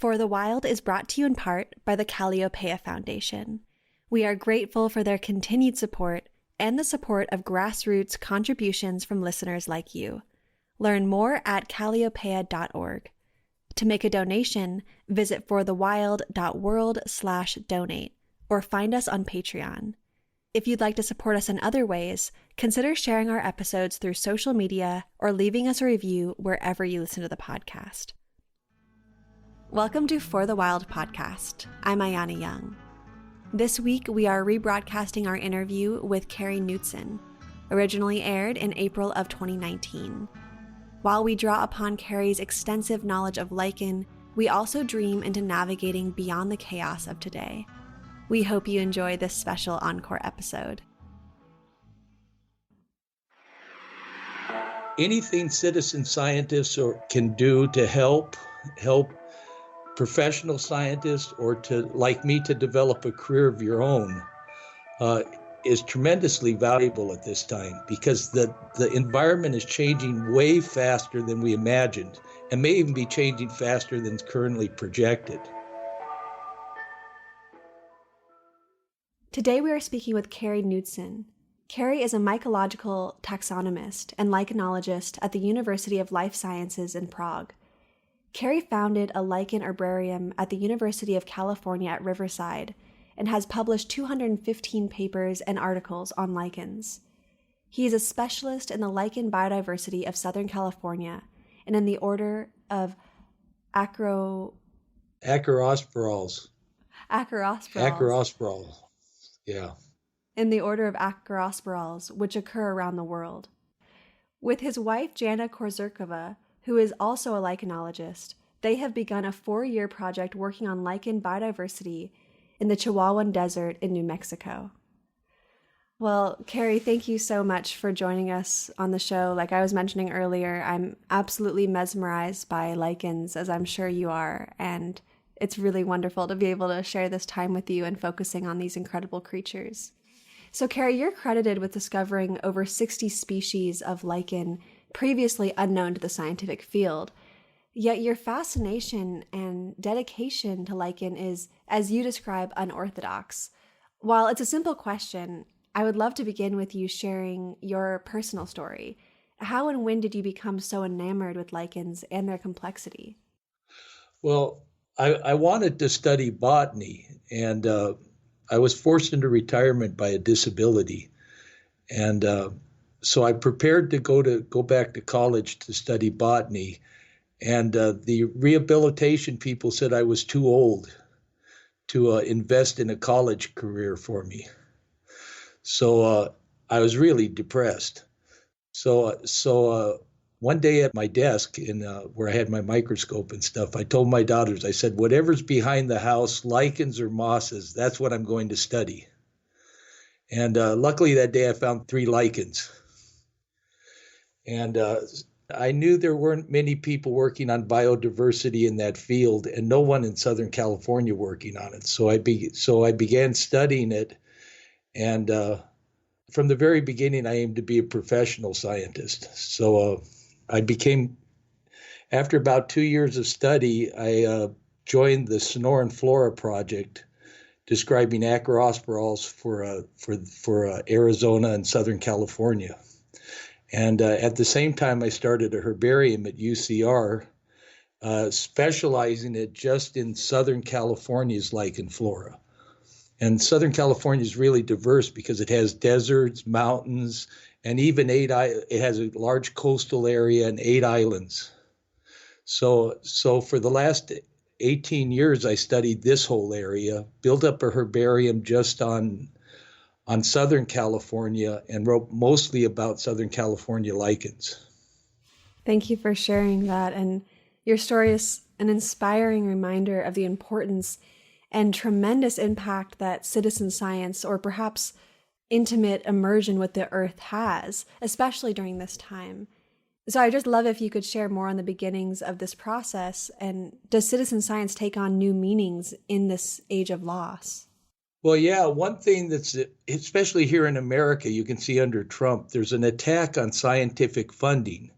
For the Wild is brought to you in part by the Calliopeia Foundation. We are grateful for their continued support and the support of grassroots contributions from listeners like you. Learn more at calliopeia.org. To make a donation, visit forthewild.world/donate or find us on Patreon. If you'd like to support us in other ways, consider sharing our episodes through social media or leaving us a review wherever you listen to the podcast. Welcome to For the Wild podcast. I'm Ayana Young. This week, we are rebroadcasting our interview with Kerry Knudsen, originally aired in April of 2019. While we draw upon Kerry's extensive knowledge of lichen, we also dream into navigating beyond the chaos of today. We hope you enjoy this special encore episode. Anything citizen scientists can do to help professional scientists or to, like me, to develop a career of your own is tremendously valuable at this time, because the environment is changing way faster than we imagined and may even be changing faster than is currently projected. Today we are speaking with Kerry Knudsen. Kerry is a mycological taxonomist and lichenologist at the University of Life Sciences in Prague. Kerry founded a lichen herbarium at the University of California at Riverside and has published 215 papers and articles on lichens. He is a specialist in the lichen biodiversity of Southern California and in the order of Acarosporales. Acarosporales. Yeah. In the order of Acarosporales, which occur around the world. With his wife, Jana Kocourkova, who is also a lichenologist, they have begun a 4-year project working on lichen biodiversity in the Chihuahuan Desert in New Mexico. Well, Kerry, thank you so much for joining us on the show. Like I was mentioning earlier, I'm absolutely mesmerized by lichens, as I'm sure you are, and it's really wonderful to be able to share this time with you and focusing on these incredible creatures. So, Kerry, you're credited with discovering over 60 species of lichen previously unknown to the scientific field. Yet your fascination and dedication to lichen is, as you describe, unorthodox. While it's a simple question, I would love to begin with you sharing your personal story. How and when did you become so enamored with lichens and their complexity? Well, I wanted to study botany, and I was forced into retirement by a disability. And so I prepared to go back to college to study botany. And the rehabilitation people said I was too old to invest in a college career for me. So I was really depressed. So one day at my desk where I had my microscope and stuff, I told my daughters, I said, whatever's behind the house, lichens or mosses, that's what I'm going to study. And luckily that day I found 3 lichens. And I knew there weren't many people working on biodiversity in that field, and no one in Southern California working on it. So I began studying it, and from the very beginning, I aimed to be a professional scientist. So after about 2 years of study, I joined the Sonora and Flora project, describing Acarosporales for Arizona and Southern California. And at the same time, I started a herbarium at UCR, specializing it just in Southern California's lichen flora. And Southern California is really diverse because it has deserts, mountains, and even it has a large coastal area and 8 islands. So for the last 18 years, I studied this whole area, built up a herbarium just on Southern California, and wrote mostly about Southern California lichens. Thank you for sharing that. And your story is an inspiring reminder of the importance and tremendous impact that citizen science, or perhaps intimate immersion with the earth, has, especially during this time. So I'd just love if you could share more on the beginnings of this process, and does citizen science take on new meanings in this age of loss? Well, yeah, one thing that's, especially here in America, you can see under Trump, there's an attack on scientific funding.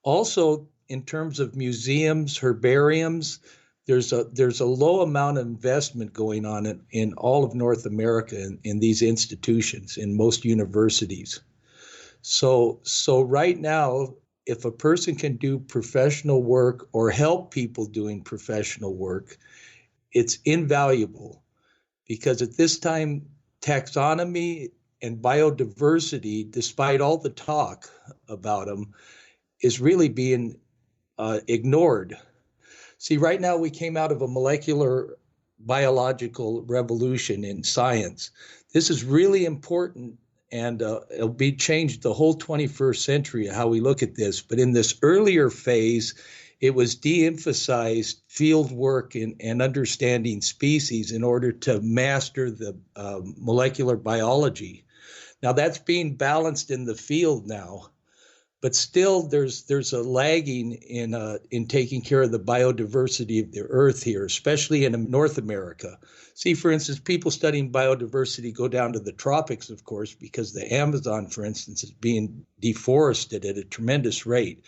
Also, in terms of museums, herbariums, there's a low amount of investment going on in all of North America in these institutions, in most universities. So right now, if a person can do professional work or help people doing professional work, it's invaluable, because at this time, taxonomy and biodiversity, despite all the talk about them, is really being ignored. See, right now we came out of a molecular biological revolution in science. This is really important, and it'll be changed the whole 21st century how we look at this. But in this earlier phase, it was de-emphasized field work and understanding species in order to master the molecular biology. Now that's being balanced in the field now, but still there's a lagging in taking care of the biodiversity of the earth here, especially in North America. See, for instance, people studying biodiversity go down to the tropics, of course, because the Amazon, for instance, is being deforested at a tremendous rate.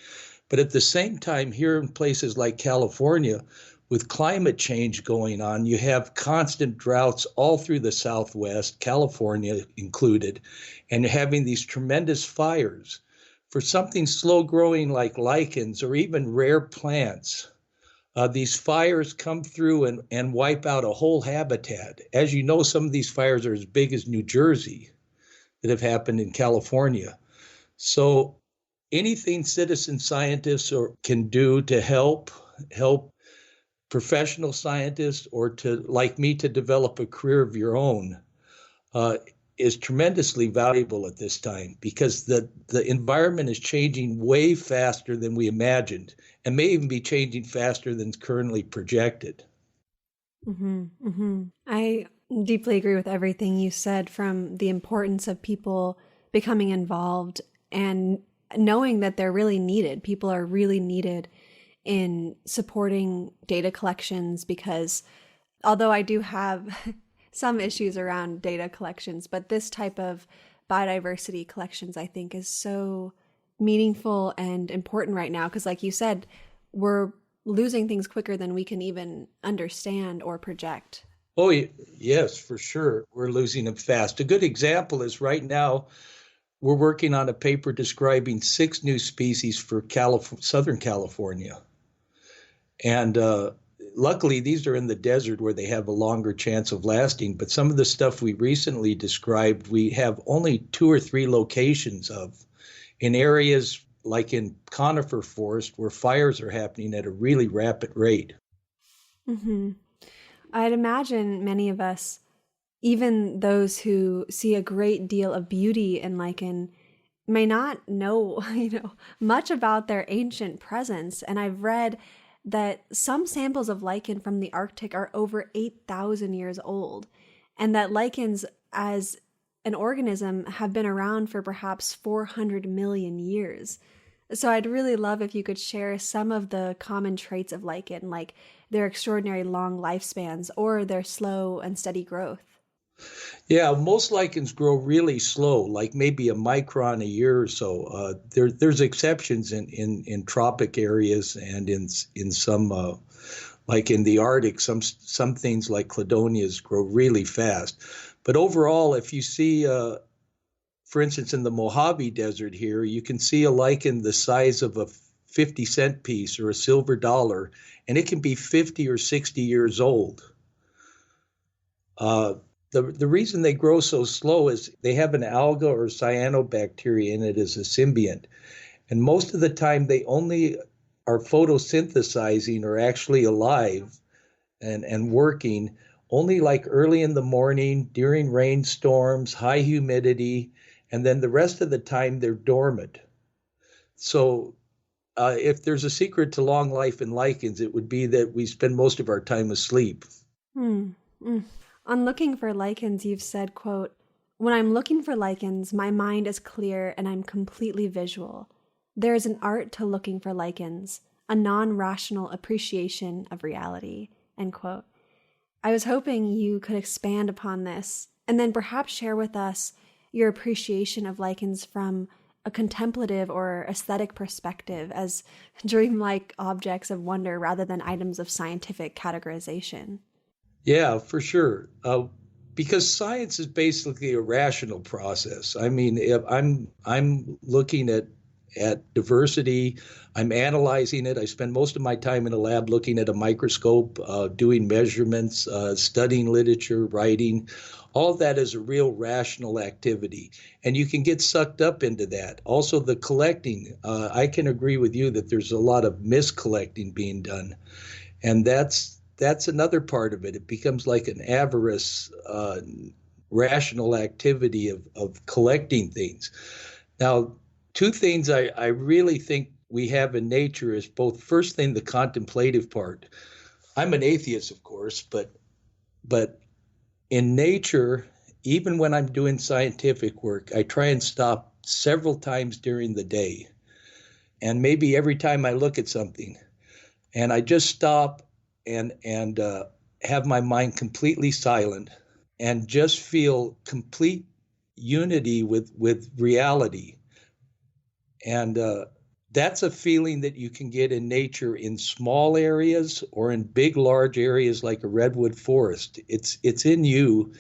But at the same time, here in places like California, with climate change going on, you have constant droughts all through the Southwest, California included, and you're having these tremendous fires. For something slow growing like lichens or even rare plants, these fires come through and wipe out a whole habitat. As you know, some of these fires are as big as New Jersey that have happened in California. So anything citizen scientists can do to help professional scientists, or to, like me, to develop a career of your own, is tremendously valuable at this time, because the environment is changing way faster than we imagined, and may even be changing faster than currently projected. Mm-hmm, mm-hmm. I deeply agree with everything you said, from the importance of people becoming involved and knowing that they're really needed. People are really needed in supporting data collections, because although I do have some issues around data collections, but this type of biodiversity collections, I think, is so meaningful and important right now, because like you said, we're losing things quicker than we can even understand or project. Oh, yes, for sure. We're losing them fast. A good example is right now, we're working on a paper describing 6 new species for Southern California. And luckily, these are in the desert where they have a longer chance of lasting. But some of the stuff we recently described, we have only 2 or 3 locations of, in areas like in conifer forest where fires are happening at a really rapid rate. Mm-hmm. I'd imagine many of us, even those who see a great deal of beauty in lichen, may not know, much about their ancient presence. And I've read that some samples of lichen from the Arctic are over 8,000 years old, and that lichens as an organism have been around for perhaps 400 million years. So I'd really love if you could share some of the common traits of lichen, like their extraordinary long lifespans or their slow and steady growth. Yeah, most lichens grow really slow, like maybe a micron a year or so. There's exceptions in tropic areas and in some, like in the Arctic, some things like cladonias grow really fast. But overall, if you see, for instance, in the Mojave Desert here, you can see a lichen the size of a 50-cent piece or a silver dollar, and it can be 50 or 60 years old. The reason they grow so slow is they have an alga or cyanobacteria in it as a symbiont. And most of the time they only are photosynthesizing or actually alive and working only like early in the morning, during rainstorms, high humidity, and then the rest of the time they're dormant. So if there's a secret to long life in lichens, it would be that we spend most of our time asleep. On looking for lichens, you've said, quote, "When I'm looking for lichens, my mind is clear and I'm completely visual. There is an art to looking for lichens, a non-rational appreciation of reality," end quote. I was hoping you could expand upon this and then perhaps share with us your appreciation of lichens from a contemplative or aesthetic perspective as dreamlike objects of wonder rather than items of scientific categorization. Yeah, for sure. Because science is basically a rational process. I mean, if I'm looking at diversity, I'm analyzing it. I spend most of my time in a lab looking at a microscope, doing measurements, studying literature, writing. All of that is a real rational activity, and you can get sucked up into that. Also, the collecting. I can agree with you that there's a lot of miscollecting being done, and that's another part of it. It becomes like an avarice, rational activity of collecting things. Now, two things I really think we have in nature is both, first thing, the contemplative part. I'm an atheist, of course, but in nature, even when I'm doing scientific work, I try and stop several times during the day. And maybe every time I look at something, and I just stop and have my mind completely silent and just feel complete unity with reality. And that's a feeling that you can get in nature in small areas or in big, large areas like a redwood forest. It's in you,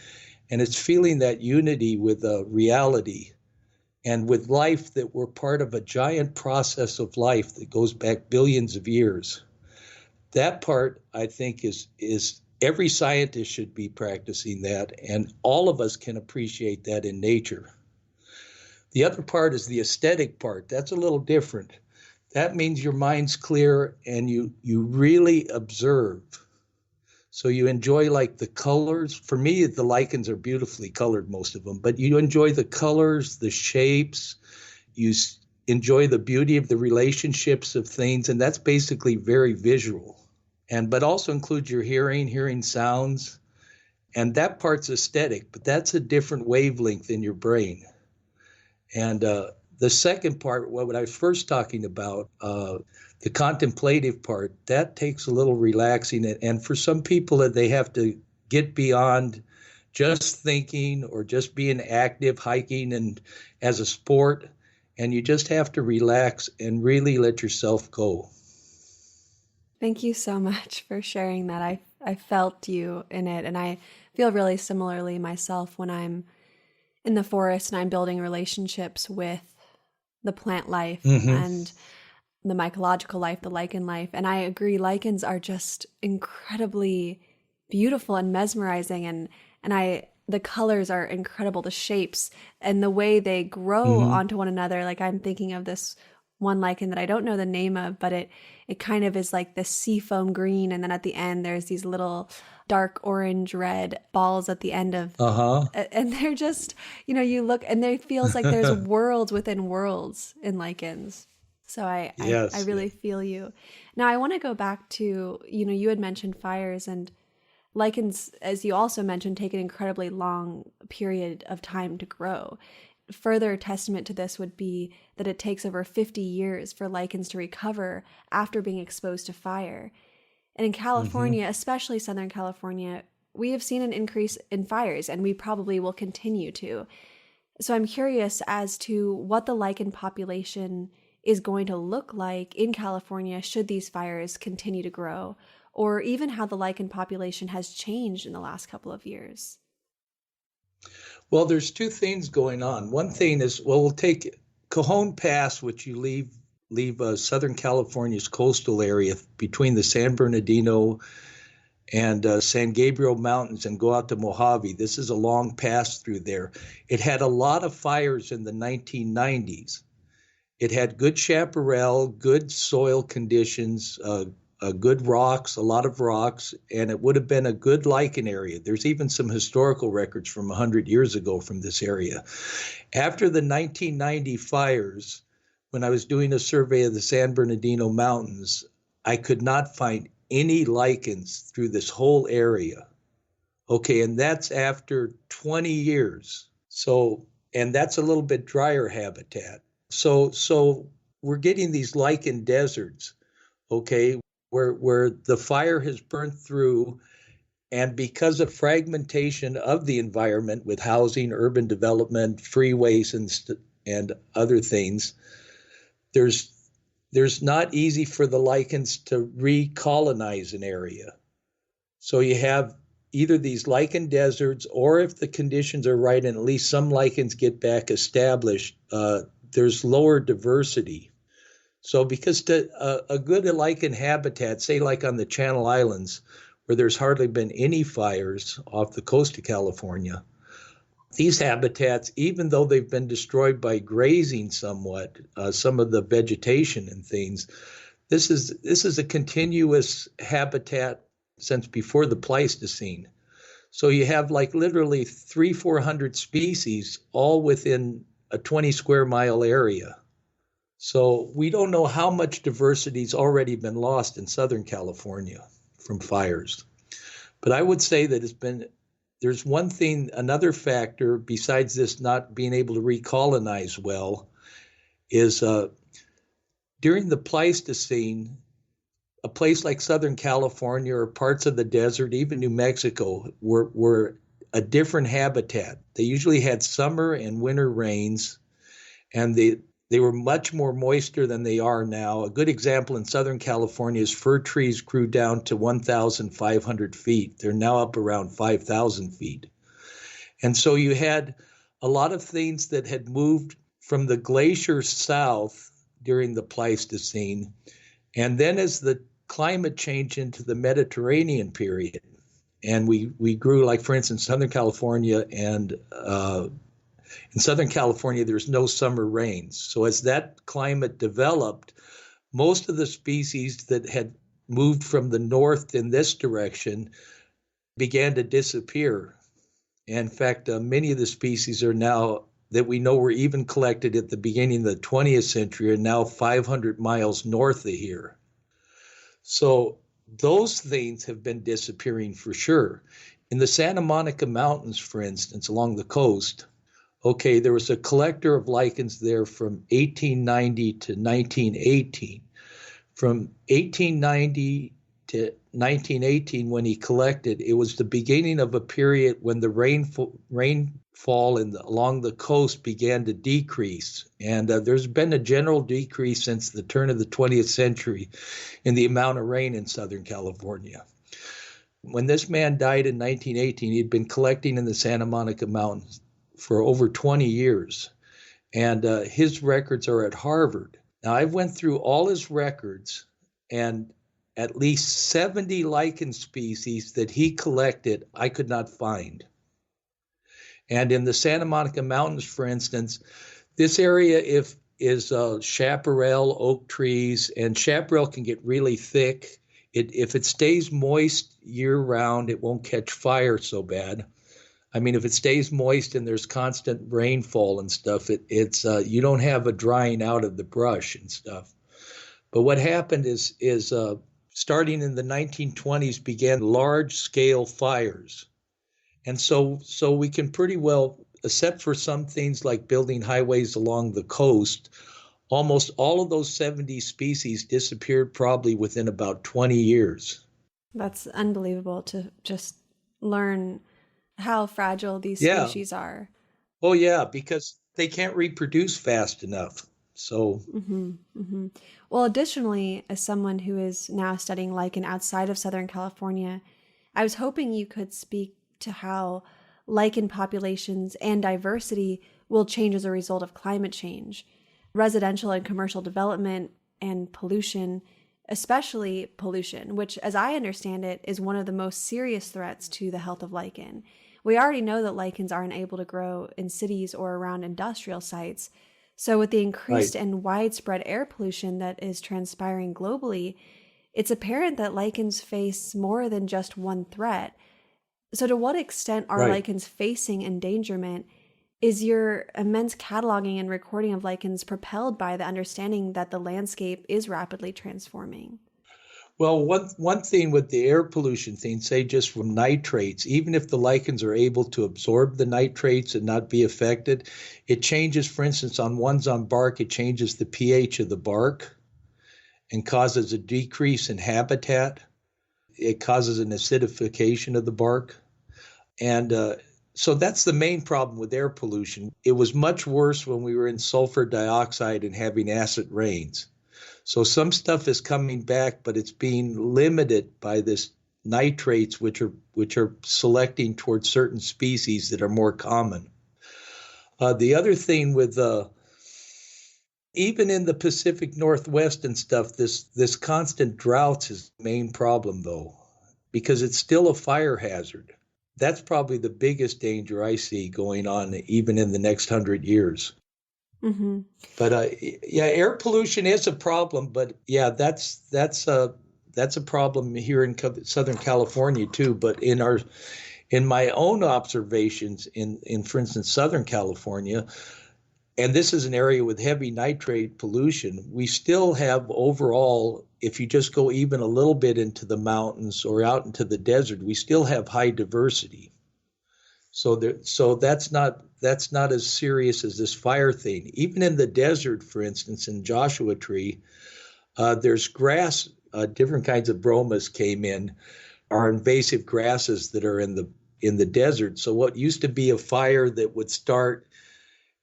and it's feeling that unity with reality and with life, that we're part of a giant process of life that goes back billions of years. That part, I think, is every scientist should be practicing that, and all of us can appreciate that in nature. The other part is the aesthetic part. That's a little different. That means your mind's clear and you really observe. So you enjoy like the colors. For me, the lichens are beautifully colored, most of them, but you enjoy the colors, the shapes, you enjoy the beauty of the relationships of things, and that's basically very visual. But also includes your hearing sounds, and that part's aesthetic, but that's a different wavelength in your brain. And the second part, what I was first talking about, the contemplative part, that takes a little relaxing. And for some people, that they have to get beyond just thinking or just being active, hiking and as a sport. And you just have to relax and really let yourself go. Thank you so much for sharing that. I felt you in it, and I feel really similarly myself when I'm in the forest and I'm building relationships with the plant life and the mycological life, the lichen life. And I agree, lichens are just incredibly beautiful and mesmerizing, and the colors are incredible, the shapes and the way they grow onto one another. Like, I'm thinking of this one lichen that I don't know the name of, but it kind of is like this seafoam green, and then at the end there's these little dark orange red balls at the end of and they're just, you look and there feels like there's worlds within worlds in lichens. So I really feel you. Now I want to go back to, you had mentioned fires, and lichens, as you also mentioned, take an incredibly long period of time to grow. Further testament to this would be that it takes over 50 years for lichens to recover after being exposed to fire. And in California, especially Southern California, we have seen an increase in fires, and we probably will continue to. So I'm curious as to what the lichen population is going to look like in California should these fires continue to grow, or even how the lichen population has changed in the last couple of years. Well, there's two things going on. One thing is, we'll take Cajon Pass, which you leave Southern California's coastal area between the San Bernardino and San Gabriel Mountains, and go out to Mojave. This is a long pass through there. It had a lot of fires in the 1990s. It had good chaparral, good soil conditions, good rocks, a lot of rocks, and it would have been a good lichen area. There's even some historical records from 100 years ago from this area. After the 1990 fires, when I was doing a survey of the San Bernardino Mountains, I could not find any lichens through this whole area. Okay, and that's after 20 years. So, and that's a little bit drier habitat. So we're getting these lichen deserts, okay, where the fire has burnt through, and because of fragmentation of the environment with housing, urban development, freeways, and other things, there's not easy for the lichens to recolonize an area. So you have either these lichen deserts, or if the conditions are right and at least some lichens get back established, there's lower diversity. So because a good lichen habitat, say like on the Channel Islands, where there's hardly been any fires off the coast of California, these habitats, even though they've been destroyed by grazing somewhat, some of the vegetation and things, this is a continuous habitat since before the Pleistocene. So you have like literally 300-400 species all within a 20 square mile area. So we don't know how much diversity's already been lost in Southern California from fires. But I would say that there's one thing, another factor besides this not being able to recolonize well is during the Pleistocene, a place like Southern California or parts of the desert, even New Mexico, were a different habitat. They usually had summer and winter rains, and they were much more moister than they are now. A good example in Southern California is fir trees grew down to 1,500 feet. They're now up around 5,000 feet. And so you had a lot of things that had moved from the glacier south during the Pleistocene. And then as the climate changed into the Mediterranean period, and we grew, like, for instance, Southern California, and in Southern California, there's no summer rains. So as that climate developed, most of the species that had moved from the north in this direction began to disappear. In fact, many of the species are now, that we know were even collected at the beginning of the 20th century, are now 500 miles north of here. So those things have been disappearing for sure. In the Santa Monica Mountains, for instance, along the coast, okay, there was a collector of lichens there from 1890 to 1918. From 1890 to 1918, when he collected, it was the beginning of a period when the rainfall along the coast began to decrease. And there's been a general decrease since the turn of the 20th century in the amount of rain in Southern California. When this man died in 1918, he'd been collecting in the Santa Monica Mountains for over 20 years. And his records are at Harvard. Now, I went through all his records, and at least 70 lichen species that he collected, I could not find. And in the Santa Monica Mountains, for instance, this area is chaparral, oak trees, and chaparral can get really thick. If it stays moist year-round, it won't catch fire so bad. I mean, if it stays moist and there's constant rainfall and stuff, it's you don't have a drying out of the brush and stuff. But what happened is starting in the 1920s began large-scale fires. And so we can pretty well, except for some things like building highways along the coast, almost all of those 70 species disappeared probably within about 20 years. That's unbelievable to just learn how fragile these species are. Oh, yeah, because they can't reproduce fast enough. So. Well, additionally, as someone who is now studying lichen outside of Southern California, I was hoping you could speak to how lichen populations and diversity will change as a result of climate change, residential and commercial development, and pollution, especially pollution, which, as I understand it, is one of the most serious threats to the health of lichen. We already know that lichens aren't able to grow in cities or around industrial sites. So with the increased and widespread air pollution that is transpiring globally, it's apparent that lichens face more than just one threat. So to what extent are lichens facing endangerment? Is your immense cataloging and recording of lichens propelled by the understanding that the landscape is rapidly transforming? Well, one thing with the air pollution thing, say just from nitrates, even if the lichens are able to absorb the nitrates and not be affected, it changes, for instance, on ones on bark, it changes the pH of the bark and causes a decrease in habitat. It causes an acidification of the bark. And So that's the main problem with air pollution. It was much worse when we were in sulfur dioxide and having acid rains. So some stuff is coming back, but it's being limited by this nitrates, which are selecting towards certain species that are more common. The other thing with even in the Pacific Northwest and stuff, this constant droughts is the main problem, though, because it's still a fire hazard. That's probably the biggest danger I see going on even in the next 100 years. Mm-hmm. But yeah, air pollution is a problem. But yeah, that's a problem here in Southern California too. But in my own observations in for instance Southern California, and this is an area with heavy nitrate pollution, we still have overall, if you just go even a little bit into the mountains or out into the desert, we still have high diversity. So that's not as serious as this fire thing. Even in the desert, for instance, in Joshua Tree, there's grass. Different kinds of bromas came in, are invasive grasses that are in the desert. So what used to be a fire that would start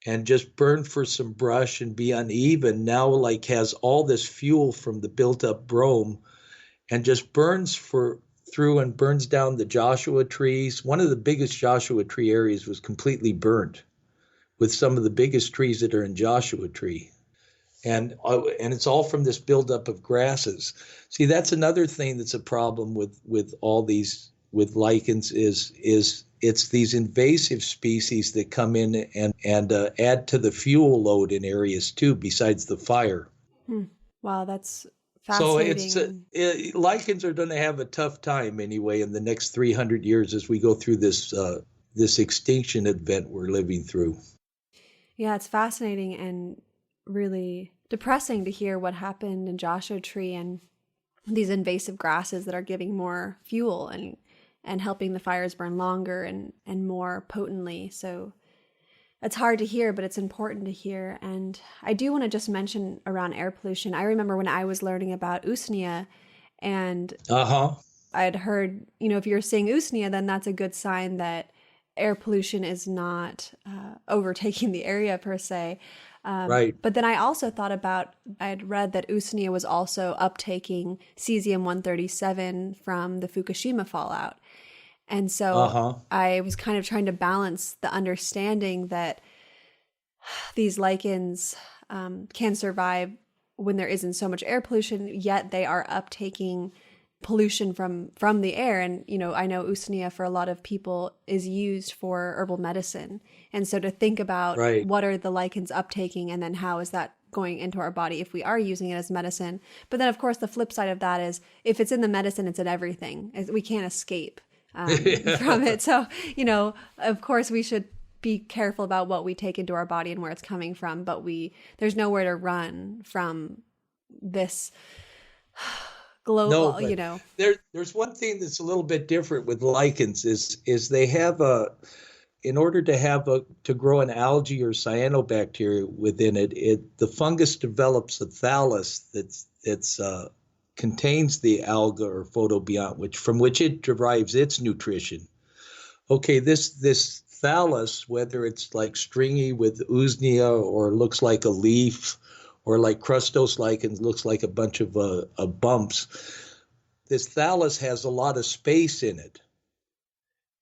and just burn for some brush and be uneven, now like has all this fuel from the built up brome and just burns through and burns down the Joshua trees. One of the biggest Joshua tree areas was completely burnt with some of the biggest trees that are in Joshua Tree. And it's all from this buildup of grasses. See, that's another thing that's a problem with all these, with lichens is it's these invasive species that come in and add to the fuel load in areas too, besides the fire. Wow, that's fascinating. So lichens are going to have a tough time anyway in the next 300 years as we go through this extinction event we're living through. Yeah, it's fascinating and really depressing to hear what happened in Joshua Tree and these invasive grasses that are giving more fuel and helping the fires burn longer and more potently. So it's hard to hear, but it's important to hear. And I do want to just mention around air pollution. I remember when I was learning about usnea and I'd heard, if you're seeing usnea, then that's a good sign that air pollution is not overtaking the area per se. Right. But then I also thought I had read that usnea was also uptaking cesium-137 from the Fukushima fallout. And so I was kind of trying to balance the understanding that these lichens can survive when there isn't so much air pollution, yet they are uptaking pollution from the air. And, I know usnea for a lot of people is used for herbal medicine. And so to think about what are the lichens uptaking and then how is that going into our body if we are using it as medicine. But then, of course, the flip side of that is if it's in the medicine, it's in everything. We can't escape from it. So, of course, we should be careful about what we take into our body and where it's coming from. But there's nowhere to run from this global, There's one thing that's a little bit different with lichens is they have in order to grow an algae or cyanobacteria within it, the fungus develops a thallus that's contains the alga or photobiont, from which it derives its nutrition. Okay, this thallus, whether it's like stringy with usnea or looks like a leaf, or like crustose lichens, looks like a bunch of bumps. This thallus has a lot of space in it.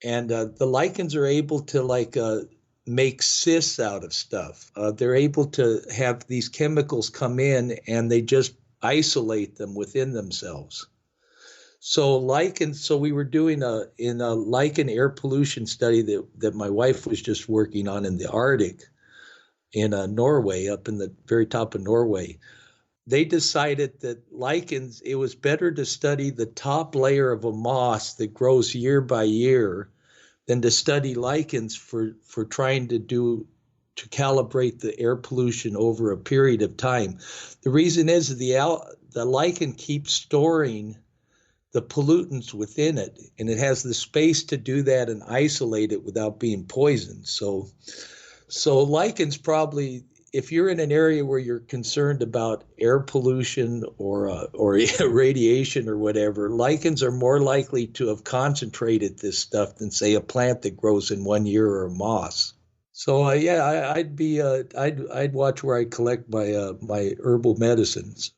And the lichens are able to make cysts out of stuff. They're able to have these chemicals come in and they just isolate them within themselves. So we were doing in a lichen air pollution study that my wife was just working on in the Arctic, in Norway, up in the very top of Norway. They decided that lichens, it was better to study the top layer of a moss that grows year by year than to study lichens for trying to calibrate the air pollution over a period of time. The reason is the lichen keeps storing the pollutants within it, and it has the space to do that and isolate it without being poisoned. So lichens probably, if you're in an area where you're concerned about air pollution or radiation or whatever, lichens are more likely to have concentrated this stuff than, say, a plant that grows in 1 year or a moss. So I'd watch where I collect my herbal medicines.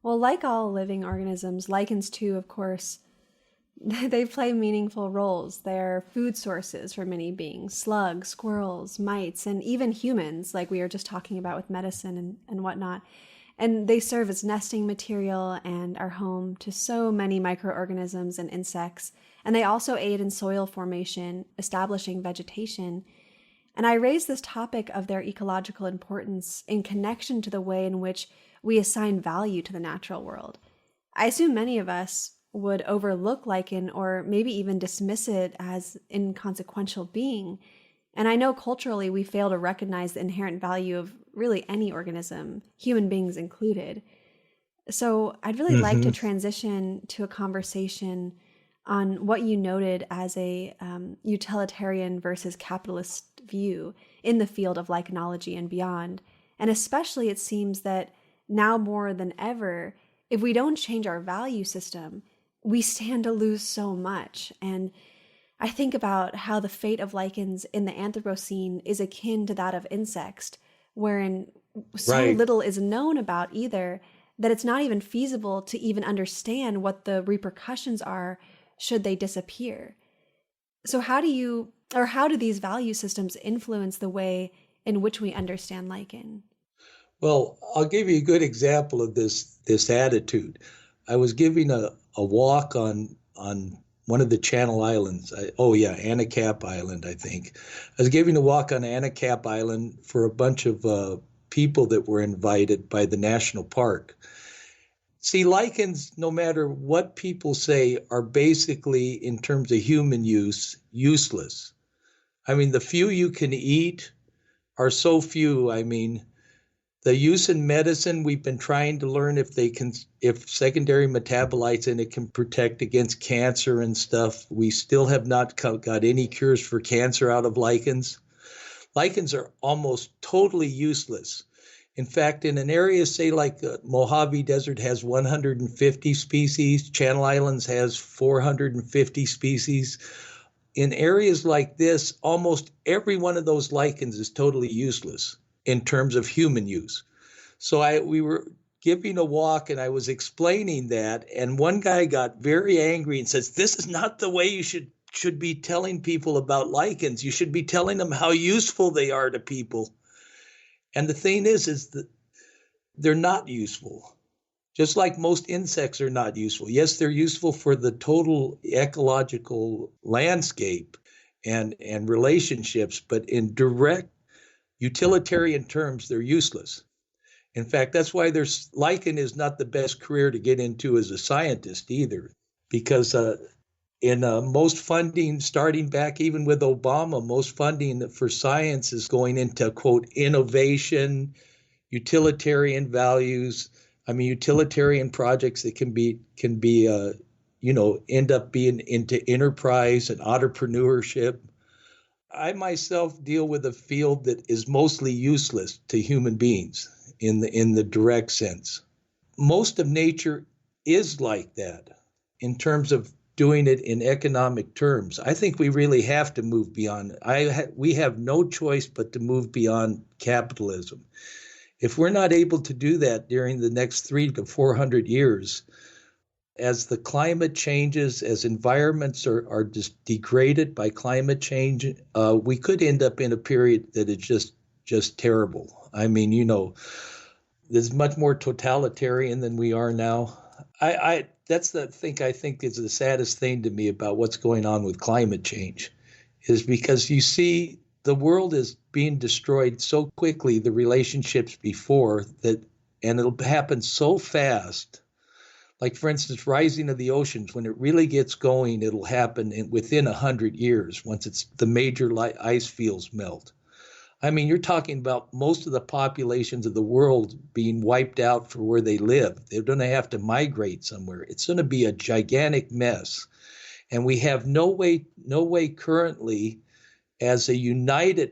Well, like all living organisms, lichens too, of course, they play meaningful roles. They're food sources for many beings: slugs, squirrels, mites, and even humans, like we were just talking about with medicine and whatnot. And they serve as nesting material and are home to so many microorganisms and insects. And they also aid in soil formation, establishing vegetation. And I raise this topic of their ecological importance in connection to the way in which we assign value to the natural world. I assume many of us would overlook lichen or maybe even dismiss it as inconsequential being. And I know culturally we fail to recognize the inherent value of really any organism, human beings included. So I'd really like to transition to a conversation on what you noted as a utilitarian versus capitalist view in the field of lichenology and beyond. And especially it seems that now more than ever, if we don't change our value system, we stand to lose so much. And I think about how the fate of lichens in the Anthropocene is akin to that of insects, wherein so little is known about either that it's not even feasible to even understand what the repercussions are should they disappear. So how do these value systems influence the way in which we understand lichen? Well, I'll give you a good example of this attitude. I was giving a walk on one of the Channel Islands. Anacap Island, I think. I was giving a walk on Anacap Island for a bunch of people that were invited by the national park. See, lichens, no matter what people say, are basically, in terms of human use, useless. I mean, the few you can eat are so few. I mean, the use in medicine, we've been trying to learn if secondary metabolites in it can protect against cancer and stuff. We still have not got any cures for cancer out of lichens. Lichens are almost totally useless. In fact, in an area, say like the Mojave Desert has 150 species, Channel Islands has 450 species. In areas like this, almost every one of those lichens is totally useless in terms of human use. So we were giving a walk and I was explaining that, and one guy got very angry and says, "This is not the way you should be telling people about lichens. You should be telling them how useful they are to people." And the thing is that they're not useful. Just like most insects are not useful. Yes, they're useful for the total ecological landscape and relationships, but in direct utilitarian terms, they're useless. In fact, that's why lichen is not the best career to get into as a scientist either, because in most funding, starting back even with Obama, most funding for science is going into, quote, innovation, utilitarian values. I mean, utilitarian projects that can be end up being into enterprise and entrepreneurship. I myself deal with a field that is mostly useless to human beings in the direct sense. Most of nature is like that in terms of doing it in economic terms. I think we really have to move beyond. We have no choice but to move beyond capitalism. If we're not able to do that during the next 300 to 400 years, as the climate changes, as environments are just degraded by climate change, we could end up in a period that is just terrible. I mean, there's much more totalitarian than we are now. That's the thing I think is the saddest thing to me about what's going on with climate change, is because you see the world is being destroyed so quickly, the relationships before that, and it'll happen so fast. Like, for instance, rising of the oceans, when it really gets going, it'll happen within 100 years once the major ice fields melt. I mean, you're talking about most of the populations of the world being wiped out for where they live. They're going to have to migrate somewhere. It's going to be a gigantic mess. And we have no way currently as a united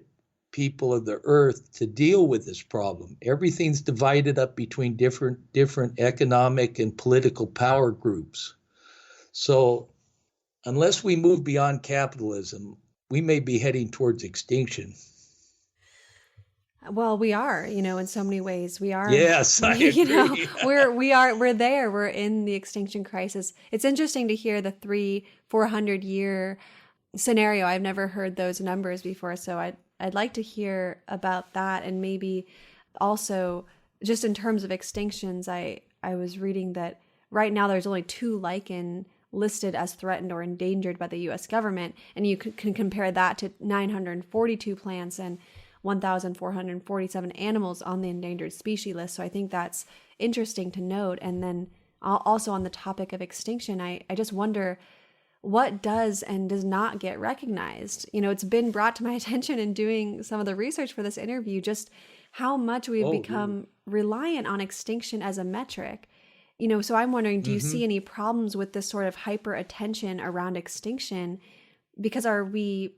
people of the earth to deal with this problem. Everything's divided up between different economic and political power groups. So unless we move beyond capitalism, we may be heading towards extinction. Well, we are, in so many ways. We are. Yes, I agree. We're there. We're in the extinction crisis. It's interesting to hear the 400 year scenario. I've never heard those numbers before, so I'd like to hear about that. And maybe also just in terms of extinctions, I was reading that right now there's only 2 lichen listed as threatened or endangered by the U.S. government, and you can compare that to 942 plants and 1,447 animals on the endangered species list. So I think that's interesting to note. And then also on the topic of extinction, I just wonder what does and does not get recognized. It's been brought to my attention in doing some of the research for this interview, just how much we've become reliant on extinction as a metric. So I'm wondering, do you see any problems with this sort of hyper attention around extinction? Because are we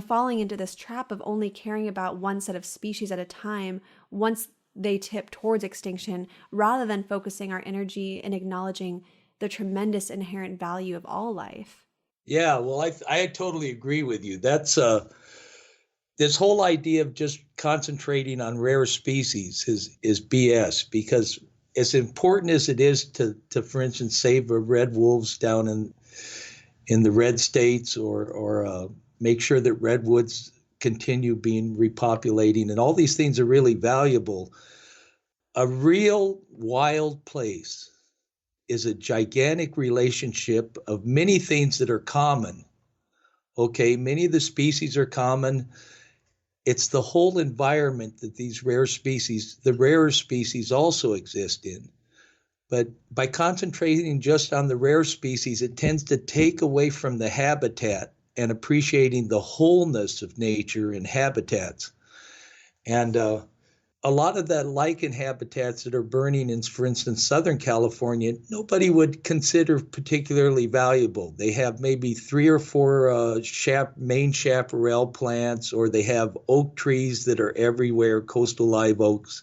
falling into this trap of only caring about one set of species at a time once they tip towards extinction, rather than focusing our energy in acknowledging the tremendous inherent value of all life? Yeah, well, I totally agree with you. That's this whole idea of just concentrating on rare species is BS, because as important as it is to for instance, save the red wolves down in the red states, or make sure that redwoods continue being repopulating, and all these things are really valuable. A real wild place is a gigantic relationship of many things that are common. Okay, many of the species are common. It's the whole environment that these rare species, the rarer species, also exist in. But by concentrating just on the rare species, it tends to take away from the habitat and appreciating the wholeness of nature and habitats. And a lot of that lichen habitats that are burning in, for instance, Southern California, nobody would consider particularly valuable. They have maybe 3 or 4 main chaparral plants, or they have oak trees that are everywhere, coastal live oaks.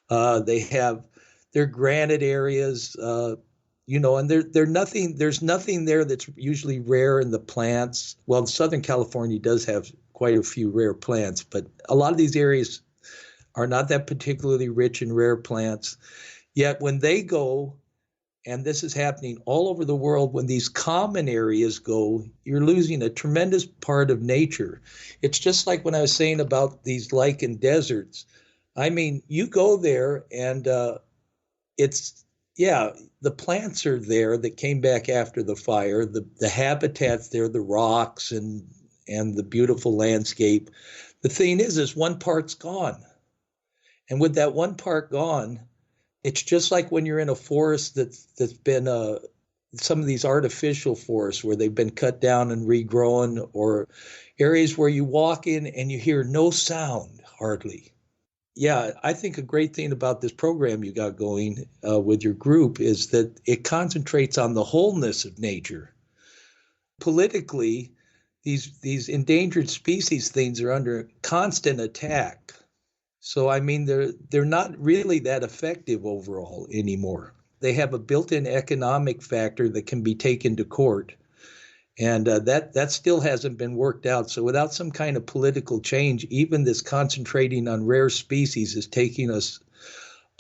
They have their granite areas, and there's nothing there that's usually rare in the plants. Well, Southern California does have quite a few rare plants, but a lot of these areas are not that particularly rich in rare plants. Yet when they go, and this is happening all over the world, when these common areas go, you're losing a tremendous part of nature. It's just like when I was saying about these lichen deserts. I mean, you go there and the plants are there that came back after the fire, the habitat's there, the rocks and the beautiful landscape. The thing is one part's gone. And with that one part gone, it's just like when you're in a forest that's been some of these artificial forests where they've been cut down and regrown, or areas where you walk in and you hear no sound hardly. Yeah, I think a great thing about this program you got going with your group is that it concentrates on the wholeness of nature. Politically, these endangered species things are under constant attack. So I mean, they're not really that effective overall anymore. They have a built-in economic factor that can be taken to court, and that still hasn't been worked out. So without some kind of political change, even this concentrating on rare species is taking us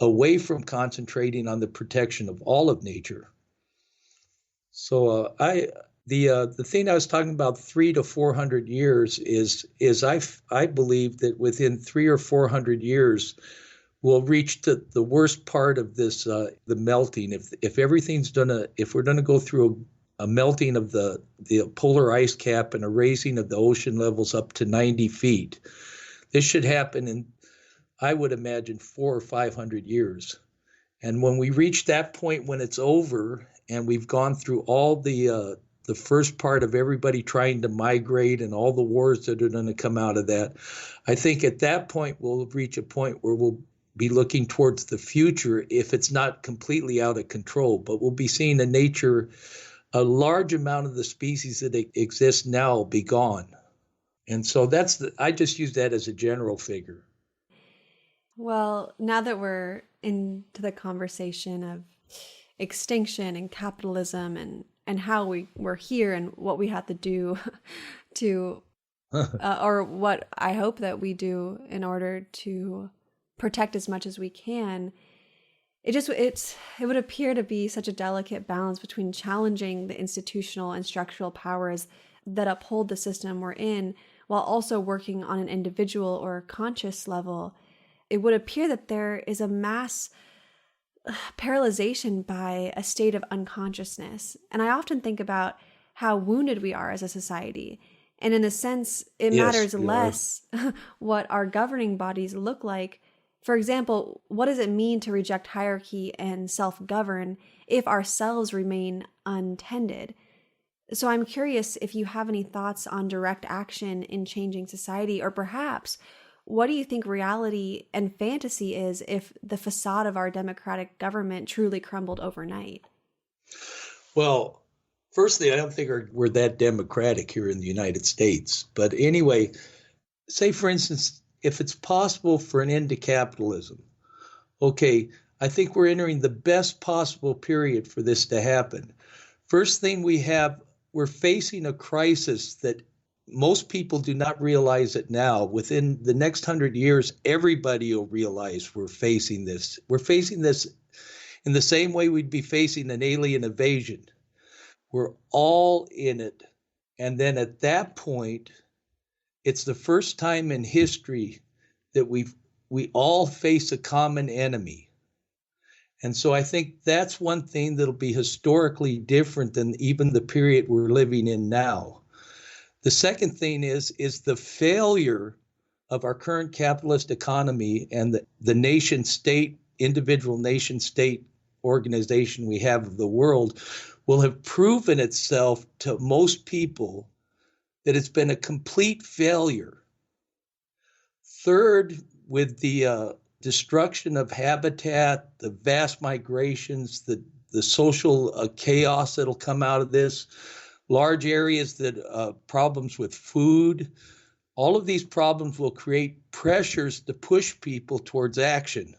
away from concentrating on the protection of all of nature. So the thing I was talking about 300 to 400 years is I believe that within 300 or 400 years we'll reach the worst part of this the melting. If we're gonna go through a melting of the polar ice cap and a raising of the ocean levels up to 90 feet, this should happen in, I would imagine, 400 or 500 years. And when we reach that point, when it's over and we've gone through all the first part of everybody trying to migrate and all the wars that are going to come out of that, I think at that point we'll reach a point where we'll be looking towards the future if it's not completely out of control. But we'll be seeing in nature a large amount of the species that exist now be gone. And so I just use that as a general figure. Well, now that we're into the conversation of extinction and capitalism and how we're here and what we have to do to, or what I hope that we do in order to protect as much as we can, it would appear to be such a delicate balance between challenging the institutional and structural powers that uphold the system we're in, while also working on an individual or conscious level. It would appear that there is a mass paralyzation by a state of unconsciousness. And I often think about how wounded we are as a society. And in a sense, it matters less what our governing bodies look like. For example, what does it mean to reject hierarchy and self-govern if ourselves remain untended? So I'm curious if you have any thoughts on direct action in changing society, or perhaps what do you think reality and fantasy is if the facade of our democratic government truly crumbled overnight? Well, firstly, I don't think we're that democratic here in the United States. But anyway, say, for instance, if it's possible for an end to capitalism, okay, I think we're entering the best possible period for this to happen. First thing we're facing a crisis that most people do not realize it now. Within the next 100 years, everybody will realize we're facing this. We're facing this in the same way we'd be facing an alien invasion. We're all in it. And then at that point, it's the first time in history that we all face a common enemy. And so I think that's one thing that'll be historically different than even the period we're living in now. The second thing is the failure of our current capitalist economy and the nation state, individual nation state organization we have of the world will have proven itself to most people that it's been a complete failure. Third, with the destruction of habitat, the vast migrations, the social chaos that'll come out of this, large areas that problems with food, all of these problems will create pressures to push people towards action.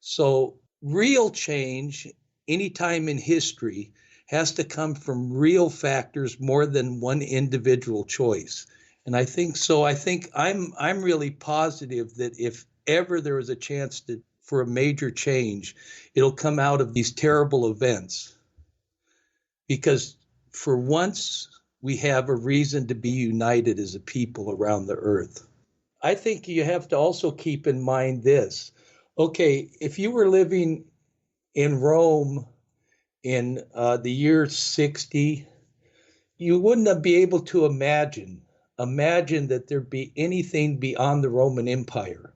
So real change, anytime in history, has to come from real factors more than one individual choice. And I think so. I think I'm really positive that if ever there is a chance for a major change, it'll come out of these terrible events. Because for once, we have a reason to be united as a people around the earth. I think you have to also keep in mind this. Okay, if you were living in Rome in the year 60, you wouldn't be able to imagine that there'd be anything beyond the Roman Empire.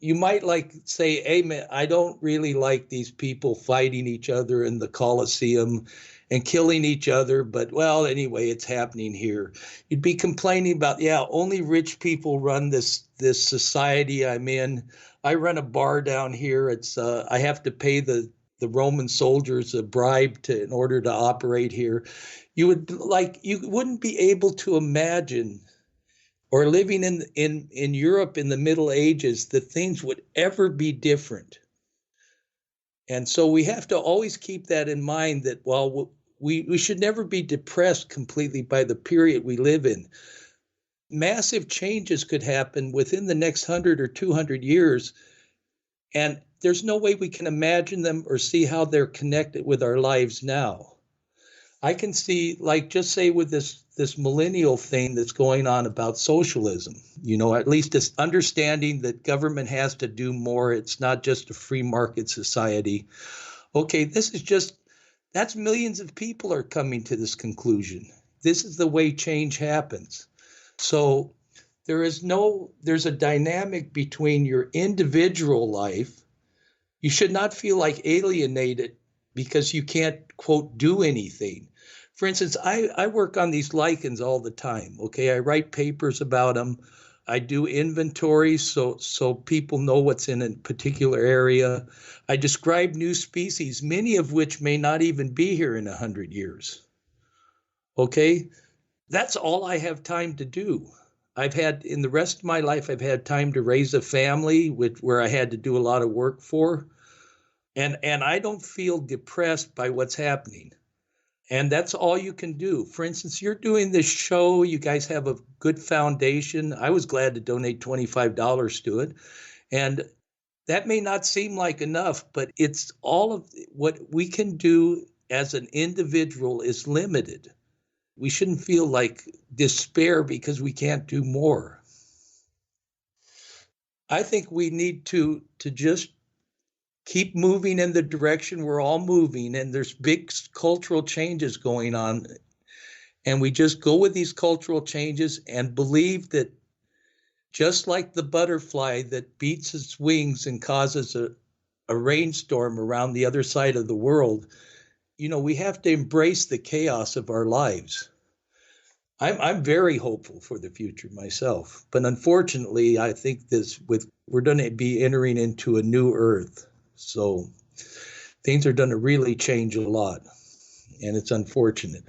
You might say, hey, man, I don't really like these people fighting each other in the Colosseum and killing each other, but well, anyway, it's happening here. You'd be complaining about, only rich people run this society I'm in. I run a bar down here. It's I have to pay the the Roman soldiers a bribe in order to operate here. You wouldn't be able to imagine, or living in Europe in the Middle Ages, that things would ever be different. And so we have to always keep that in mind, that while we should never be depressed completely by the period we live in. Massive changes could happen within the next 100 or 200 years, and there's no way we can imagine them or see how they're connected with our lives now. I can see, like, just say with this millennial thing that's going on about socialism, at least this understanding that government has to do more. It's not just a free market society. Okay, that's millions of people are coming to this conclusion. This is the way change happens. So there's a dynamic between your individual life. You should not feel like alienated because you can't, quote, do anything. For instance, I work on these lichens all the time. Okay, I write papers about them. I do inventories so people know what's in a particular area. I describe new species, many of which may not even be here in 100 years. Okay, that's all I have time to do. In the rest of my life, I've had time to raise a family where I had to do a lot of work for. And I don't feel depressed by what's happening. And that's all you can do. For instance, you're doing this show. You guys have a good foundation. I was glad to donate $25 to it. And that may not seem like enough, but it's all of what we can do as an individual is limited. We shouldn't feel like despair because we can't do more. I think we need to just keep moving in the direction we're all moving, and there's big cultural changes going on. And we just go with these cultural changes and believe that just like the butterfly that beats its wings and causes a rainstorm around the other side of the world, we have to embrace the chaos of our lives. I'm very hopeful for the future myself, but unfortunately, I think we're going to be entering into a new earth. So things are going to really change a lot, and it's unfortunate.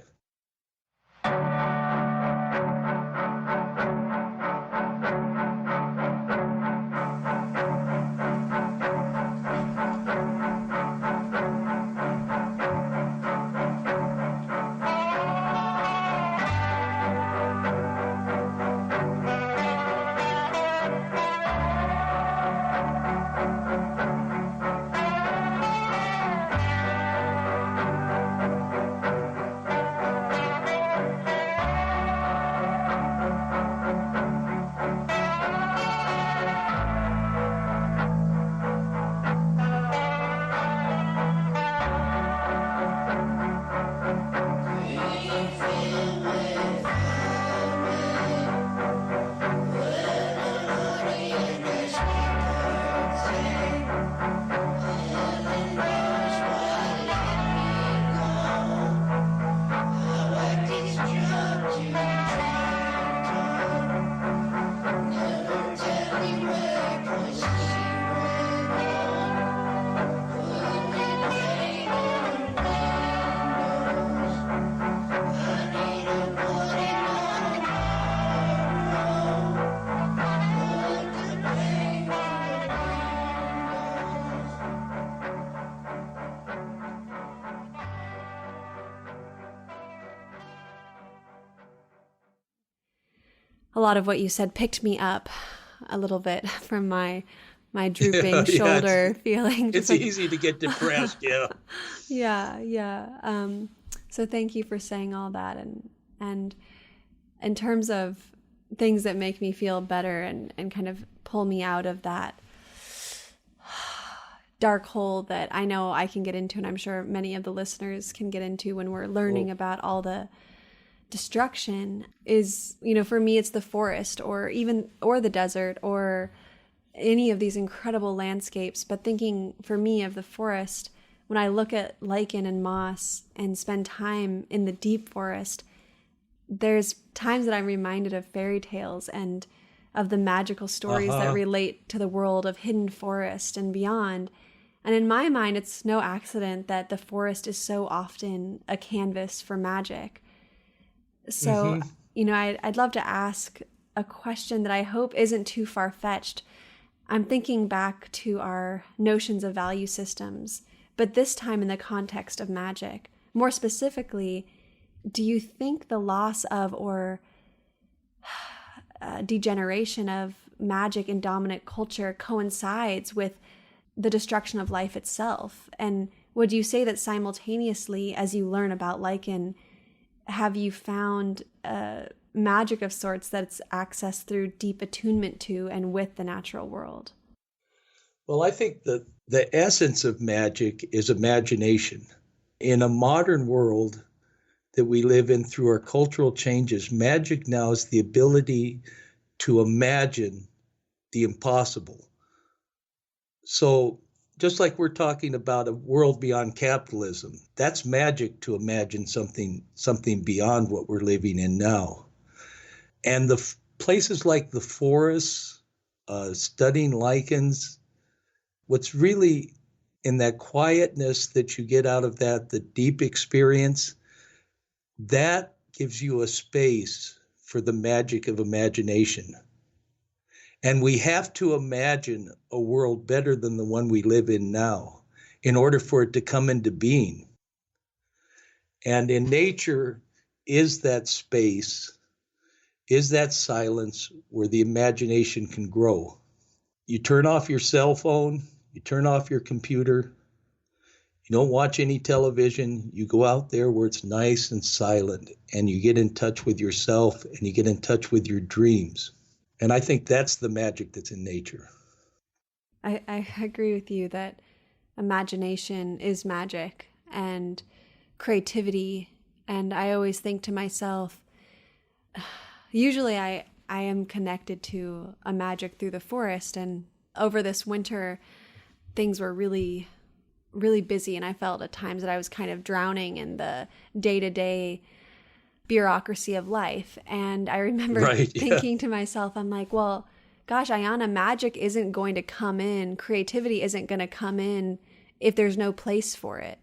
A lot of what you said picked me up a little bit from my drooping shoulder feeling. It's easy to get depressed, yeah. Yeah. So thank you for saying all that. And in terms of things that make me feel better and kind of pull me out of that dark hole that I know I can get into, and I'm sure many of the listeners can get into when we're learning about all the destruction, is, for me, it's the forest or the desert or any of these incredible landscapes. But thinking for me of the forest, when I look at lichen and moss and spend time in the deep forest, there's times that I'm reminded of fairy tales and of the magical stories that relate to the world of hidden forest and beyond. And in my mind, it's no accident that the forest is so often a canvas for magic. So, I'd love to ask a question that I hope isn't too far-fetched. I'm thinking back to our notions of value systems, but this time in the context of magic. More specifically, do you think the loss of or degeneration of magic in dominant culture coincides with the destruction of life itself? And would you say that simultaneously, as you learn about lichen, have you found magic of sorts that's accessed through deep attunement to and with the natural world? Well, I think that the essence of magic is imagination. In a modern world that we live in through our cultural changes, magic now is the ability to imagine the impossible. So just like we're talking about a world beyond capitalism, that's magic to imagine something beyond what we're living in now. And the places like the forests, studying lichens, what's really in that quietness that you get out of that, the deep experience, that gives you a space for the magic of imagination. And we have to imagine a world better than the one we live in now in order for it to come into being. And in nature is that space, is that silence where the imagination can grow. You turn off your cell phone, you turn off your computer, you don't watch any television, you go out there where it's nice and silent, and you get in touch with yourself and you get in touch with your dreams. And I think that's the magic that's in nature. I agree with you that imagination is magic and creativity. And I always think to myself, usually I am connected to a magic through the forest. And over this winter, things were really, really busy. And I felt at times that I was kind of drowning in the day-to-day bureaucracy of life. And I remember thinking to myself, I'm like, well, gosh, Ayana, magic isn't going to come in, creativity isn't going to come in if there's no place for it.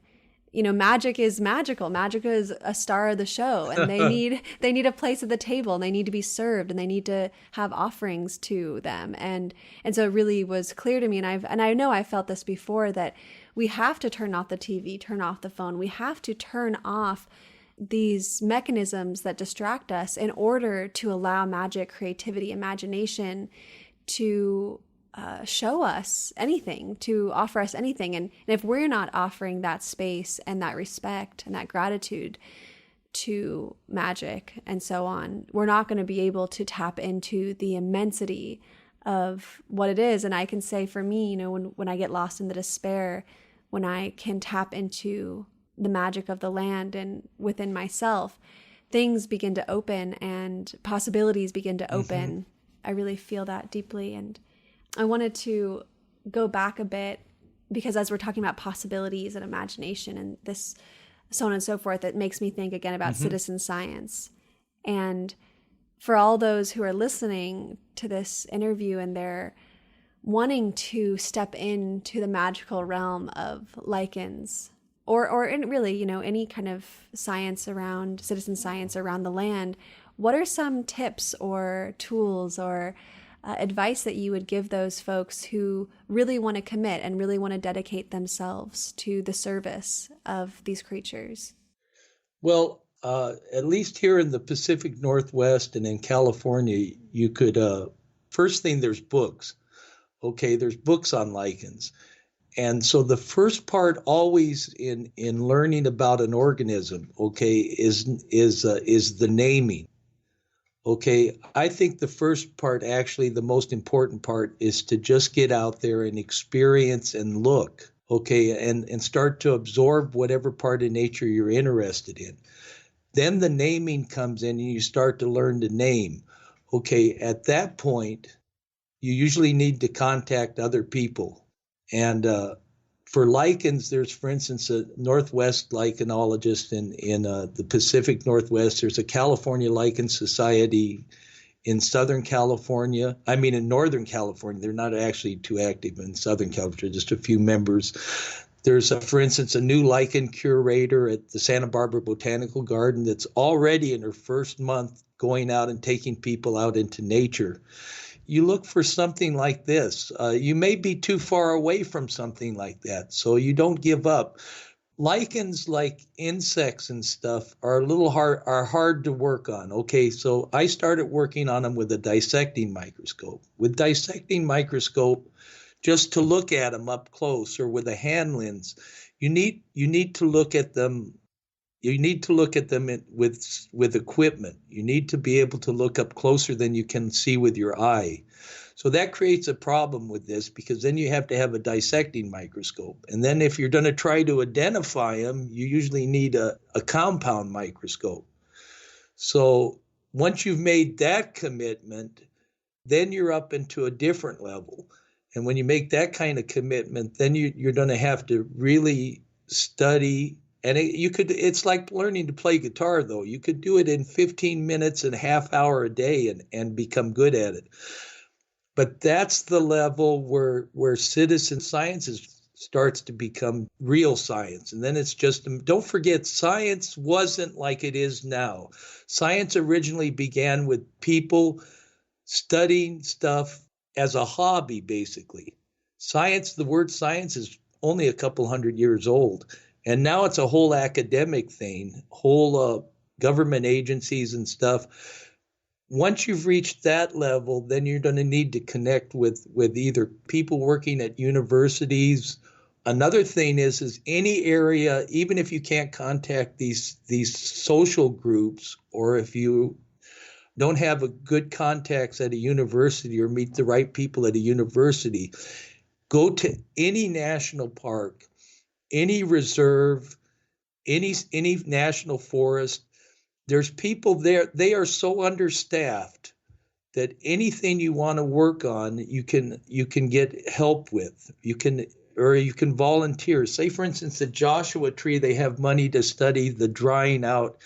Magic is magical. Magic is a star of the show, and they need a place at the table, and they need to be served, and they need to have offerings to them. And so it really was clear to me, and I know I felt this before, that we have to turn off the TV, turn off the phone. We have to turn off these mechanisms that distract us in order to allow magic, creativity, imagination to show us anything, to offer us anything. And if we're not offering that space and that respect and that gratitude to magic and so on, we're not going to be able to tap into the immensity of what it is. And I can say for me, when I get lost in the despair, when I can tap into the magic of the land and within myself, things begin to open and possibilities begin to open. I really feel that deeply. And I wanted to go back a bit because as we're talking about possibilities and imagination and this so on and so forth, it makes me think again about citizen science. And for all those who are listening to this interview and they're wanting to step into the magical realm of lichens, or in really, any kind of science around, citizen science around the land, what are some tips or tools or advice that you would give those folks who really want to commit and really want to dedicate themselves to the service of these creatures? Well, at least here in the Pacific Northwest and in California, you could, first thing, there's books. Okay, there's books on lichens. And so the first part always in learning about an organism, okay, is the naming. Okay, I think the first part, actually the most important part, is to just get out there and experience and look, okay, and start to absorb whatever part of nature you're interested in. Then the naming comes in and you start to learn to name. Okay, at that point, you usually need to contact other people. And for lichens, there's, for instance, a Northwest lichenologist in the Pacific Northwest. There's a California Lichen Society in Southern California. I mean, in Northern California. They're not actually too active in Southern California, just a few members. There's, for instance, a new lichen curator at the Santa Barbara Botanical Garden that's already in her first month going out and taking people out into nature. You look for something like this. You may be too far away from something like that, so you don't give up. Lichens, like insects and stuff, are hard to work on. Okay, so I started working on them with a dissecting microscope. With dissecting microscope, just to look at them up close, or with a hand lens, you need to look at them. You need to look at them with equipment. You need to be able to look up closer than you can see with your eye. So that creates a problem with this, because then you have to have a dissecting microscope. And then if you're going to try to identify them, you usually need a compound microscope. So once you've made that commitment, then you're up into a different level. And when you make that kind of commitment, then you're going to have to really study. And it's like learning to play guitar, though. You could do it in 15 minutes and a half hour a day and become good at it. But that's the level where citizen science starts to become real science. And then it's just, don't forget, science wasn't like it is now. Science originally began with people studying stuff as a hobby, basically. Science, the word science is only a couple hundred years old. And now it's a whole academic thing, whole government agencies and stuff. Once you've reached that level, then you're going to need to connect with either people working at universities. Another thing is any area, even if you can't contact these social groups, or if you don't have a good contacts at a university or meet the right people at a university, go to any national park, any reserve, any national forest. There's people there. They are so understaffed that anything you want to work on, you can get help with. You can volunteer. Say, for instance, the Joshua Tree, they have money to study the drying out.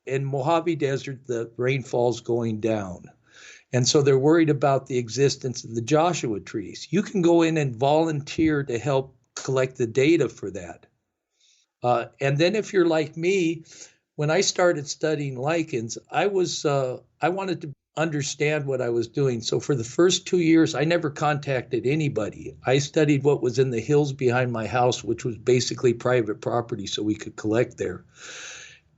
In Mojave Desert, the rainfall's going down. And so they're worried about the existence of the Joshua trees. You can go in and volunteer to help collect the data for that. And then if you're like me, when I started studying lichens, I wanted to understand what I was doing. So for the first 2 years, I never contacted anybody. I studied what was in the hills behind my house, which was basically private property, so we could collect there.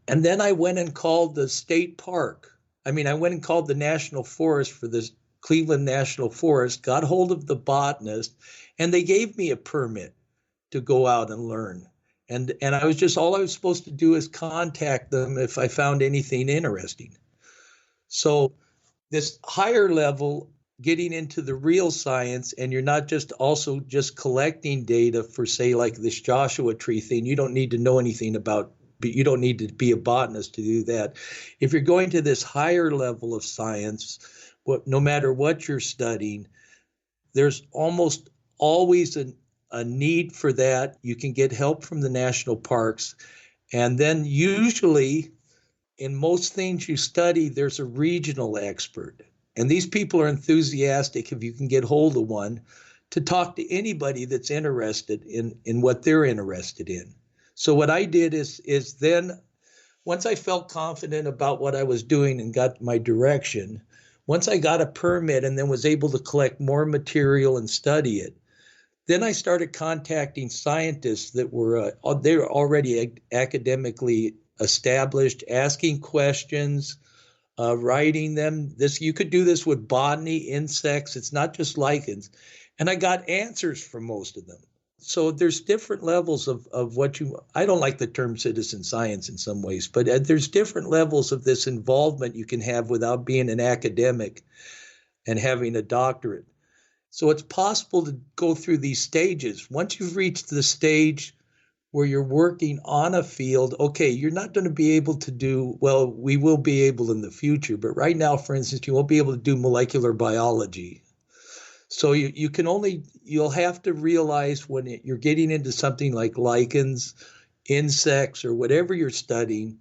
And then I went and called the state park. I went and called the National Forest for the Cleveland National Forest, got hold of the botanist, and they gave me a permit to go out and learn. And all I was supposed to do is contact them if I found anything interesting. So this higher level, getting into the real science, and you're not just collecting data for, say, like this Joshua Tree thing. You don't need to know anything about, but you don't need to be a botanist to do that. If you're going to this higher level of science, no matter what you're studying, there's almost always a need for that. You can get help from the national parks. And then usually in most things you study, there's a regional expert. And these people are enthusiastic, if you can get hold of one, to talk to anybody that's interested in what they're interested in. So what I did is then, once I felt confident about what I was doing and got my direction, once I got a permit and then was able to collect more material and study it, then I started contacting scientists that they were already academically established, asking questions, writing them. You could do this with botany, insects. It's not just lichens. And I got answers from most of them. So there's different levels of I don't like the term citizen science in some ways, but there's different levels of this involvement you can have without being an academic and having a doctorate. So it's possible to go through these stages. Once you've reached the stage where you're working on a field, okay, you're not going to be able to do, well, we will be able in the future, but right now, for instance, you won't be able to do molecular biology. So you'll have to realize when you're getting into something like lichens, insects, or whatever you're studying,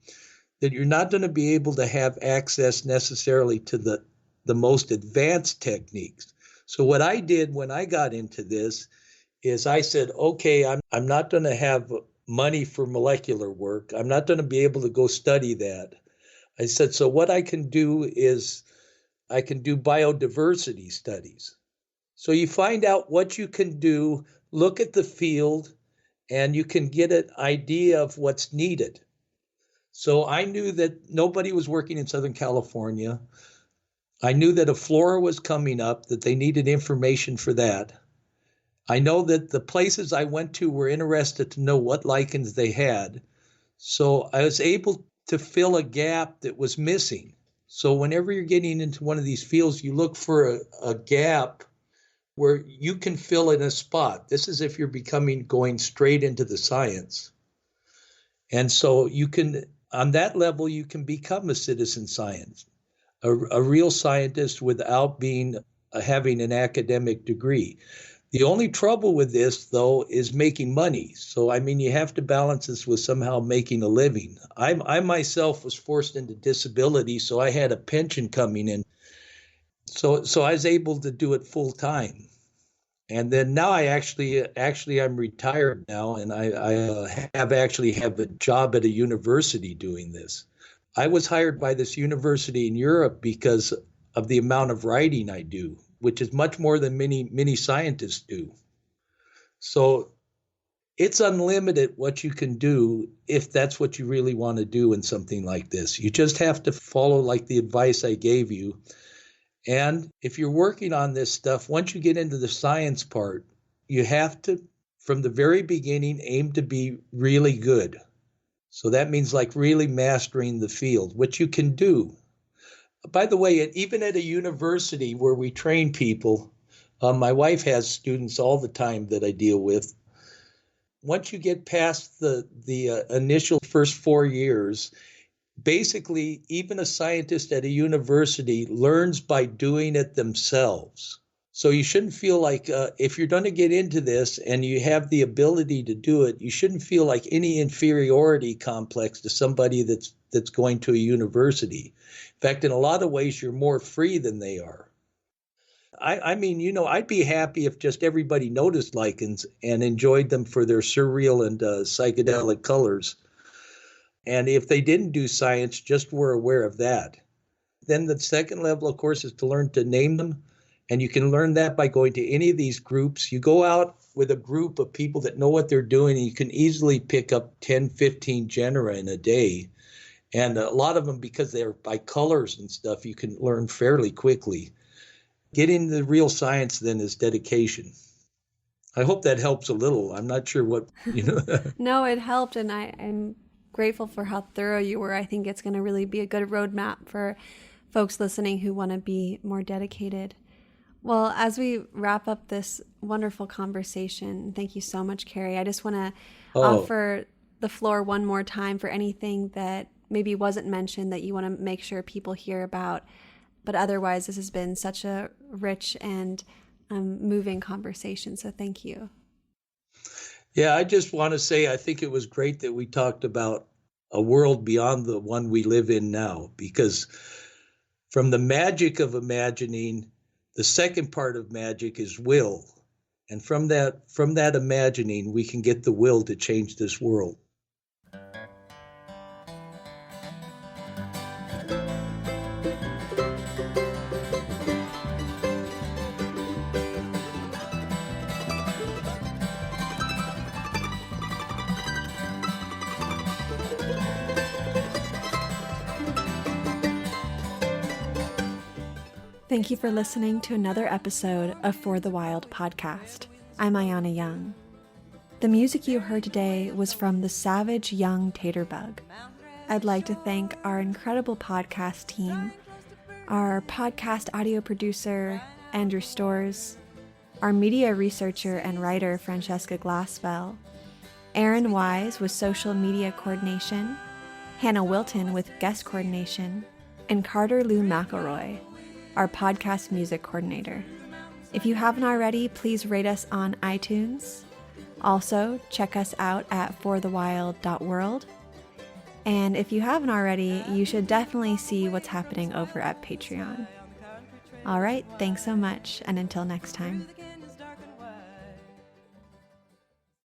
that you're not going to be able to have access necessarily to the most advanced techniques. So what I did when I got into this is I said, okay, I'm not going to have money for molecular work. I'm not going to be able to go study that. I said, so what I can do is I can do biodiversity studies. So you find out what you can do, look at the field, and you can get an idea of what's needed. So I knew that nobody was working in Southern California. I knew that a flora was coming up, that they needed information for that. I know that the places I went to were interested to know what lichens they had. So I was able to fill a gap that was missing. So whenever you're getting into one of these fields, you look for a gap where you can fill in a spot. This is if you're going straight into the science. And so you can, on that level, you can become a citizen science, a real scientist without having an academic degree. The only trouble with this, though, is making money. So, I mean, you have to balance this with somehow making a living. I myself was forced into disability, so I had a pension coming in. So I was able to do it full time. And then now I'm retired now, and I have a job at a university doing this. I was hired by this university in Europe because of the amount of writing I do, which is much more than many scientists do. So it's unlimited what you can do if that's what you really want to do in something like this. You just have to follow like the advice I gave you. And if you're working on this stuff, once you get into the science part, you have to, from the very beginning, aim to be really good. So that means like really mastering the field, which you can do. By the way, even at a university where we train people, my wife has students all the time that I deal with. Once you get past the initial first 4 years, basically, even a scientist at a university learns by doing it themselves. So you shouldn't feel like if you're going to get into this and you have the ability to do it, you shouldn't feel like any inferiority complex to somebody that's going to a university. In fact, in a lot of ways, you're more free than they are. I mean, I'd be happy if just everybody noticed lichens and enjoyed them for their surreal and psychedelic colors. And if they didn't do science, just were aware of that. Then the second level, of course, is to learn to name them. And you can learn that by going to any of these groups. You go out with a group of people that know what they're doing, and you can easily pick up 10, 15 genera in a day. And a lot of them, because they're by colors and stuff, you can learn fairly quickly. Getting the real science then is dedication. I hope that helps a little. I'm not sure what. No, it helped, and I'm grateful for how thorough you were. I think it's going to really be a good roadmap for folks listening who want to be more dedicated. Well, as we wrap up this wonderful conversation, thank you so much, Kerry. I just want to offer the floor one more time for anything that maybe wasn't mentioned that you want to make sure people hear about. But otherwise, this has been such a rich and moving conversation. So thank you. Yeah, I just want to say I think it was great that we talked about a world beyond the one we live in now, because from the magic of imagining, the second part of magic is will. And from that imagining, we can get the will to change this world. Thank you for listening to another episode of For the Wild podcast. I'm Ayana Young. The music you heard today was from the Savage Young Taterbug. I'd like to thank our incredible podcast team, our podcast audio producer, Andrew Storrs, our media researcher and writer, Francesca Glassfell, Aaron Wise with social media coordination, Hannah Wilton with guest coordination, and Carter Lou McElroy, our podcast music coordinator. If you haven't already, please rate us on iTunes. Also, check us out at forthewild.world. And if you haven't already, you should definitely see what's happening over at Patreon. All right, thanks so much, and until next time.